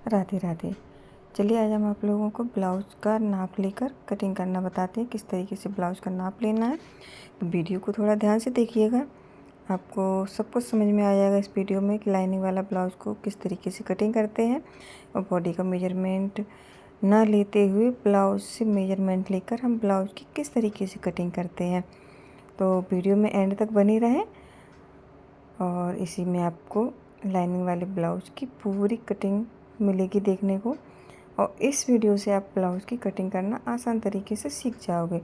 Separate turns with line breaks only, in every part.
राधे राधे। चलिए आज हम आप लोगों को ब्लाउज़ का नाप लेकर कटिंग करना बताते हैं, किस तरीके से ब्लाउज़ का नाप लेना है। तो वीडियो को थोड़ा ध्यान से देखिएगा, आपको सब कुछ समझ में आ जाएगा इस वीडियो में कि लाइनिंग वाला ब्लाउज़ को किस तरीके से कटिंग करते हैं और बॉडी का मेजरमेंट ना लेते हुए ब्लाउज़ से मेजरमेंट लेकर हम ब्लाउज़ की किस तरीके से कटिंग करते हैं। तो वीडियो में एंड तक बनी रहें और इसी में आपको लाइनिंग वाले ब्लाउज़ की पूरी कटिंग मिलेगी देखने को। और इस वीडियो से आप ब्लाउज़ की कटिंग करना आसान तरीके से सीख जाओगे।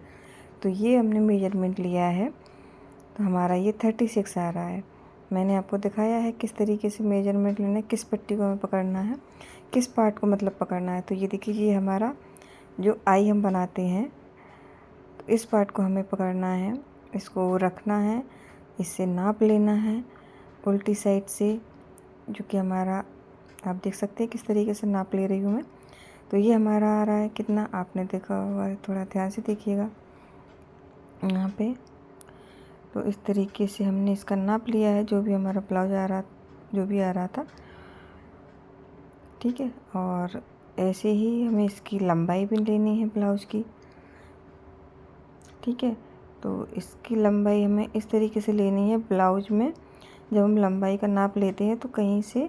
तो ये हमने मेजरमेंट लिया है, तो हमारा ये 36 आ रहा है। मैंने आपको दिखाया है किस तरीके से मेजरमेंट लेना है, किस पट्टी को हमें पकड़ना है, किस पार्ट को मतलब पकड़ना है। तो ये देखिए, ये हमारा जो आई हम बनाते हैं, तो इस पार्ट को हमें पकड़ना है, इसको रखना है, इससे नाप लेना है उल्टी साइड से, जो कि हमारा आप देख सकते हैं किस तरीके से नाप ले रही हूँ मैं। तो ये हमारा आ रहा है कितना, आपने देखा हुआ है, थोड़ा ध्यान से देखिएगा यहाँ पे। तो इस तरीके से हमने इसका नाप लिया है, जो भी हमारा ब्लाउज जो भी आ रहा था, ठीक है। और ऐसे ही हमें इसकी लंबाई भी लेनी है ब्लाउज़ की, ठीक है। तो इसकी लंबाई हमें इस तरीके से लेनी है। ब्लाउज में जब हम लंबाई का नाप लेते हैं तो कहीं से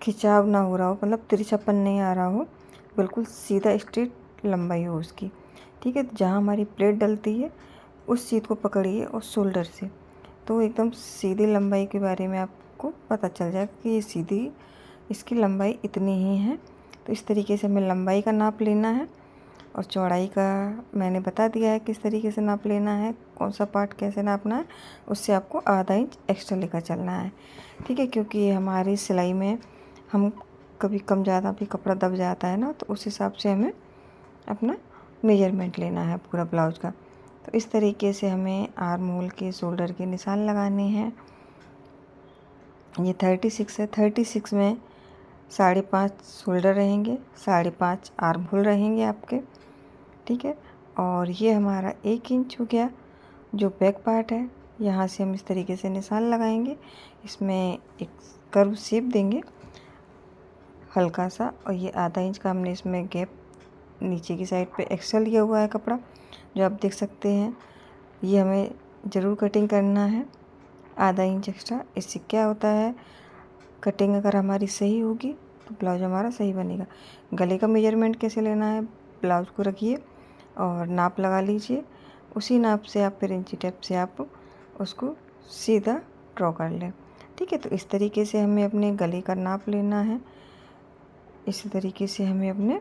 खिंचाव ना हो रहा हो, मतलब तिरछापन नहीं आ रहा हो, बिल्कुल सीधा स्ट्रेट लंबाई हो उसकी, ठीक है। जहाँ हमारी प्लेट डलती है उस चीज़ को पकड़िए और शोल्डर से, तो एकदम सीधी लंबाई के बारे में आपको पता चल जाएगा कि ये सीधी, इसकी लंबाई इतनी ही है। तो इस तरीके से हमें लंबाई का नाप लेना है और चौड़ाई का मैंने बता दिया है किस तरीके से नाप लेना है, कौन सा पार्ट कैसे नापना है। उससे आपको आधा इंच एक्स्ट्रा लेकर चलना है, ठीक है। क्योंकि हमारी सिलाई में हम कभी कम ज़्यादा भी कपड़ा दब जाता है ना, तो उस हिसाब से हमें अपना मेजरमेंट लेना है पूरा ब्लाउज का। तो इस तरीके से हमें आर्म होल के शोल्डर के निशान लगाने हैं। ये 36 है, 36 में 5.5 शोल्डर रहेंगे, 5.5 आर्म होल रहेंगे आपके, ठीक है। और ये हमारा 1 इंच हो गया जो बैक पार्ट है। यहाँ से हम इस तरीके से निशान लगाएंगे, इसमें एक कर्व शेप देंगे हल्का सा। और ये आधा इंच का हमने इसमें गैप नीचे की साइड पे एक्स्ट्रा लिया हुआ है कपड़ा, जो आप देख सकते हैं। ये हमें ज़रूर कटिंग करना है आधा इंच एक्स्ट्रा। इससे क्या होता है, कटिंग अगर हमारी सही होगी तो ब्लाउज हमारा सही बनेगा। गले का मेजरमेंट कैसे लेना है, ब्लाउज को रखिए और नाप लगा लीजिए, उसी नाप से आप फिर इंची टेप से आप उसको सीधा ड्रॉ कर लें, ठीक है। तो इस तरीके से हमें अपने गले का नाप लेना है, इसी तरीके से हमें अपने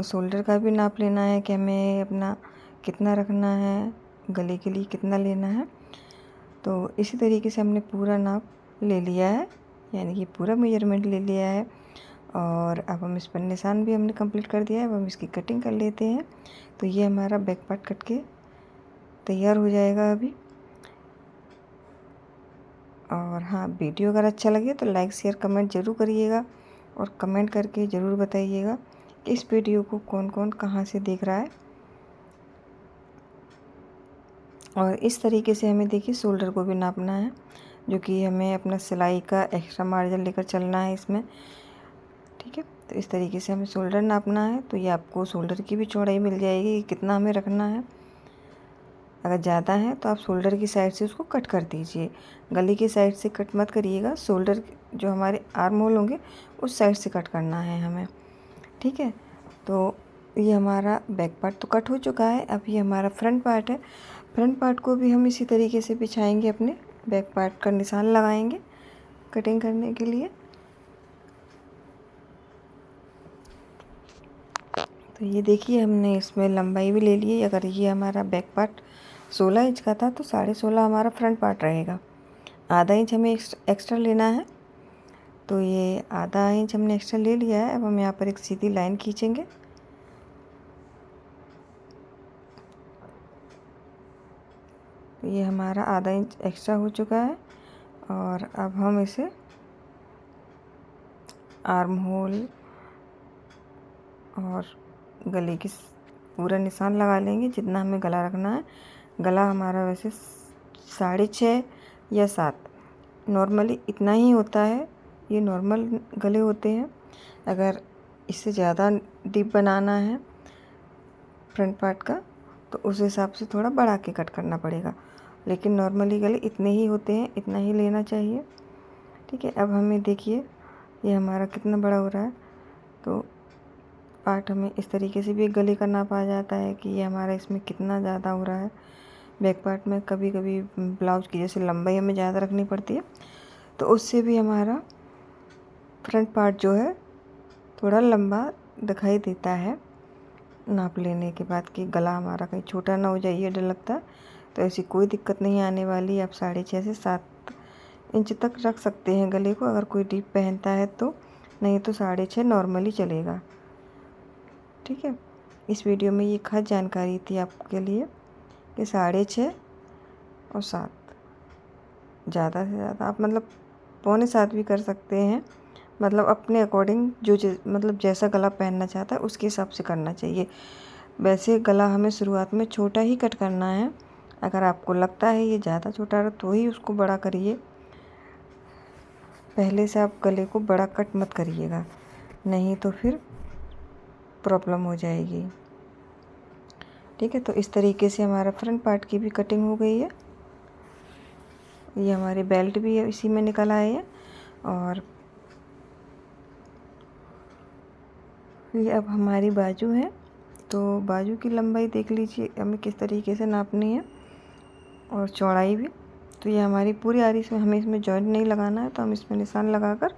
शोल्डर का भी नाप लेना है कि हमें अपना कितना रखना है, गले के लिए कितना लेना है। तो इसी तरीके से हमने पूरा नाप ले लिया है, यानी कि पूरा मेजरमेंट ले लिया है। और अब हम इस पर निशान भी हमने कंप्लीट कर दिया है। अब हम इसकी कटिंग कर लेते हैं। तो ये हमारा बैक पार्ट कट के तैयार हो जाएगा अभी। और हाँ, वीडियो अगर अच्छा लगे तो लाइक शेयर कमेंट ज़रूर करिएगा और कमेंट करके ज़रूर बताइएगा कि इस वीडियो को कौन कौन कहाँ से देख रहा है। और इस तरीके से हमें देखिए शोल्डर को भी नापना है, जो कि हमें अपना सिलाई का एक्स्ट्रा मार्जिन लेकर चलना है इसमें, ठीक है। तो इस तरीके से हमें शोल्डर नापना है। तो ये आपको शोल्डर की भी चौड़ाई मिल जाएगी कि कितना हमें रखना है। अगर ज़्यादा है तो आप शोल्डर की साइड से उसको कट कर दीजिए, गले की साइड से कट मत करिएगा। शोल्डर जो हमारे आर्म होल होंगे उस साइड से कट करना है हमें, ठीक है। तो ये हमारा बैक पार्ट तो कट हो चुका है। अब ये हमारा फ्रंट पार्ट है। फ्रंट पार्ट को भी हम इसी तरीके से बिछाएंगे, अपने बैक पार्ट का निशान लगाएंगे कटिंग करने के लिए। तो ये देखिए, हमने इसमें लंबाई भी ले ली है। अगर ये हमारा बैक पार्ट 16 इंच का था तो 16.5 हमारा फ्रंट पार्ट रहेगा। आधा इंच हमें एक्स्ट्रा लेना है। तो ये आधा इंच हमने एक्स्ट्रा ले लिया है। अब हम यहाँ पर एक सीधी लाइन खींचेंगे। तो ये हमारा आधा इंच एक्स्ट्रा हो चुका है। और अब हम इसे आर्म होल और गले की पूरा निशान लगा लेंगे जितना हमें गला रखना है। गला हमारा वैसे 6.5 या 7, नॉर्मली इतना ही होता है, ये नॉर्मल गले होते हैं। अगर इससे ज़्यादा डीप बनाना है फ्रंट पार्ट का तो उस हिसाब से थोड़ा बढ़ा के कट करना पड़ेगा, लेकिन नॉर्मली गले इतने ही होते हैं, इतना ही लेना चाहिए। ठीक है, अब हमें देखिए ये हमारा कितना बड़ा हो रहा है। तो पार्ट हमें इस तरीके से भी गले का नाप आ जाता है कि ये हमारा इसमें कितना ज़्यादा हो रहा है। बैक पार्ट में कभी कभी ब्लाउज की जैसे लंबाई हमें ज़्यादा रखनी पड़ती है, तो उससे भी हमारा फ्रंट पार्ट जो है थोड़ा लंबा दिखाई देता है नाप लेने के बाद, कि गला हमारा कहीं छोटा ना हो जाए, ये डर लगता है। तो ऐसी कोई दिक्कत नहीं आने वाली। आप 6.5 से 7 इंच तक रख सकते हैं गले को, अगर कोई डीप पहनता है तो, नहीं तो 6.5 नॉर्मली चलेगा। ठीक है, इस वीडियो में ये खास जानकारी थी आपके लिए कि 6.5 और 7, ज़्यादा से ज़्यादा आप मतलब 6.25 भी कर सकते हैं। मतलब अपने अकॉर्डिंग जो मतलब जैसा गला पहनना चाहता है उसके हिसाब से करना चाहिए। वैसे गला हमें शुरुआत में छोटा ही कट करना है। अगर आपको लगता है ये ज़्यादा छोटा है तो ही उसको बड़ा करिए, पहले से आप गले को बड़ा कट मत करिएगा, नहीं तो फिर प्रॉब्लम हो जाएगी। ठीक है, तो इस तरीके से हमारा फ्रंट पार्ट की भी कटिंग हो गई है। ये हमारी बेल्ट भी इसी में निकल आए है। और ये अब हमारी बाजू है, तो बाजू की लंबाई देख लीजिए हमें किस तरीके से नापनी है, और चौड़ाई भी। तो ये हमारी पूरी आ रही, इसमें हमें इसमें जॉइंट नहीं लगाना है, तो हम इसमें निशान लगाकर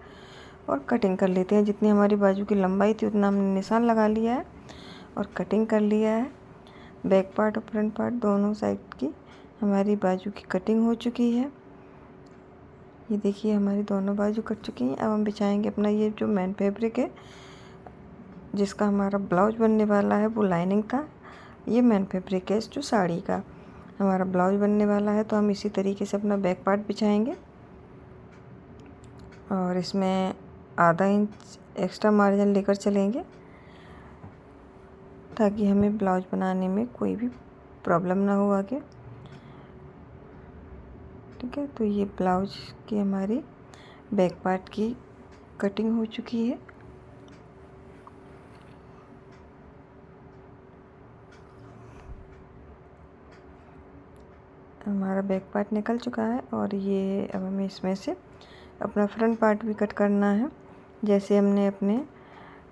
और कटिंग कर लेते हैं। जितनी हमारी बाजू की लंबाई थी उतना हमने निशान लगा लिया है और कटिंग कर लिया है। बैक पार्ट और फ्रंट पार्ट दोनों साइड की हमारी बाजू की कटिंग हो चुकी है। ये देखिए हमारी दोनों बाजू कट चुकी हैं। अब हम बिछाएंगे अपना ये जो मेन फैब्रिक है जिसका हमारा ब्लाउज बनने वाला है, वो लाइनिंग था। ये मेन फैब्रिक है जो साड़ी का हमारा ब्लाउज बनने वाला है। तो हम इसी तरीके से अपना बैक पार्ट बिछाएंगे और इसमें आधा इंच एक्स्ट्रा मार्जिन लेकर चलेंगे, ताकि हमें ब्लाउज बनाने में कोई भी प्रॉब्लम ना हो आगे। ठीक है, तो ये ब्लाउज की हमारी बैक पार्ट की कटिंग हो चुकी है। हमारा बैक पार्ट निकल चुका है और ये अब हमें इसमें से अपना फ्रंट पार्ट भी कट करना है। जैसे हमने अपने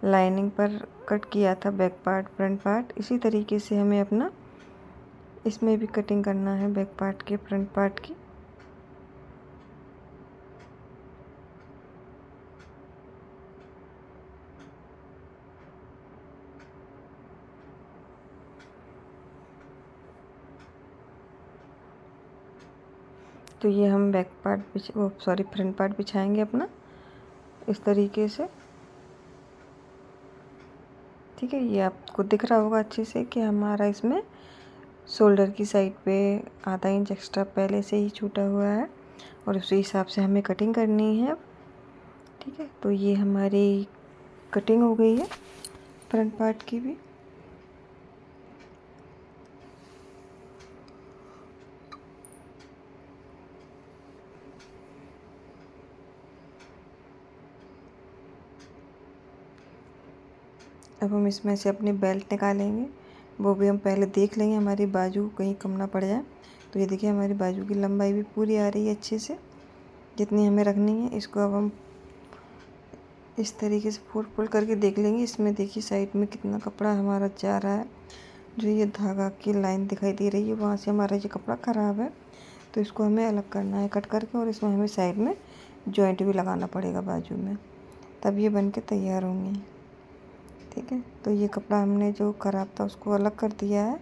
लाइनिंग पर कट किया था बैक पार्ट फ्रंट पार्ट, इसी तरीके से हमें अपना इसमें भी कटिंग करना है बैक पार्ट के फ्रंट पार्ट की। तो ये हम बैक पार्ट फ्रंट पार्ट बिछाएंगे अपना इस तरीके से। ठीक है, ये आपको दिख रहा होगा अच्छे से कि हमारा इसमें शोल्डर की साइड पे आधा इंच एक्स्ट्रा पहले से ही छूटा हुआ है और उसी हिसाब से हमें कटिंग करनी है। ठीक है, तो ये हमारी कटिंग हो गई है फ्रंट पार्ट की भी। अब हम इसमें से अपनी बेल्ट निकालेंगे, वो भी हम पहले देख लेंगे हमारी बाजू कहीं कम ना पड़ जाए। तो ये देखिए हमारी बाजू की लंबाई भी पूरी आ रही है अच्छे से, जितनी हमें रखनी है। इसको अब हम इस तरीके से फोल्ड करके देख लेंगे। इसमें देखिए साइड में कितना कपड़ा हमारा जा रहा है, जो ये धागा की लाइन दिखाई दे रही है वहाँ से हमारा ये कपड़ा ख़राब है, तो इसको हमें अलग करना है कट करके। और इसमें हमें साइड में जॉइंट भी लगाना पड़ेगा बाजू में, तब ये बन के तैयार होंगे। ठीक है, तो ये कपड़ा हमने जो ख़राब था उसको अलग कर दिया है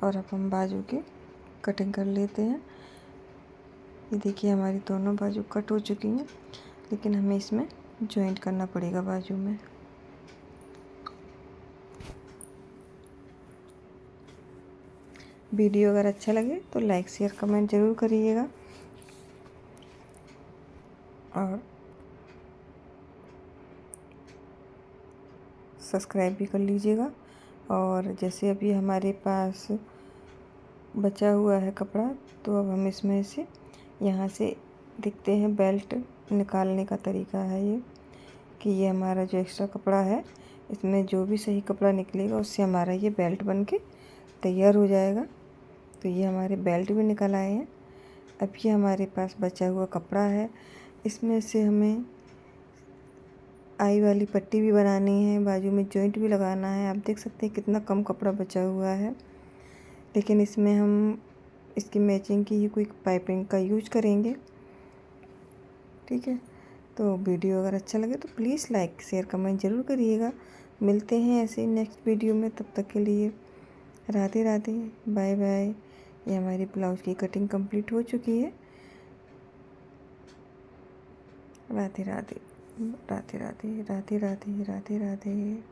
और अब हम बाजू की कटिंग कर लेते हैं। ये देखिए हमारी दोनों बाजू कट हो चुकी हैं, लेकिन हमें इसमें जॉइंट करना पड़ेगा बाजू में। वीडियो अगर अच्छा लगे तो लाइक शेयर कमेंट ज़रूर करिएगा और सब्सक्राइब भी कर लीजिएगा। और जैसे अभी हमारे पास बचा हुआ है कपड़ा, तो अब हम इसमें से यहाँ से देखते हैं बेल्ट निकालने का तरीका है ये, कि ये हमारा जो एक्स्ट्रा कपड़ा है इसमें जो भी सही कपड़ा निकलेगा उससे हमारा ये बेल्ट बन के तैयार हो जाएगा। तो ये हमारे बेल्ट भी निकल आए हैं। अब ये हमारे पास बचा हुआ कपड़ा है, इसमें से हमें आई वाली पट्टी भी बनानी है, बाजू में जॉइंट भी लगाना है। आप देख सकते हैं कितना कम कपड़ा बचा हुआ है, लेकिन इसमें हम इसकी मैचिंग की ही कोई पाइपिंग का यूज करेंगे। ठीक है, तो वीडियो अगर अच्छा लगे तो प्लीज़ लाइक शेयर कमेंट ज़रूर करिएगा। मिलते हैं ऐसे नेक्स्ट वीडियो में, तब तक के लिए राधे राधे, बाय बाय। ये हमारी ब्लाउज की कटिंग कंप्लीट हो चुकी है। राधे राधे, राधे राधे, राधे राधे, राधे राधे।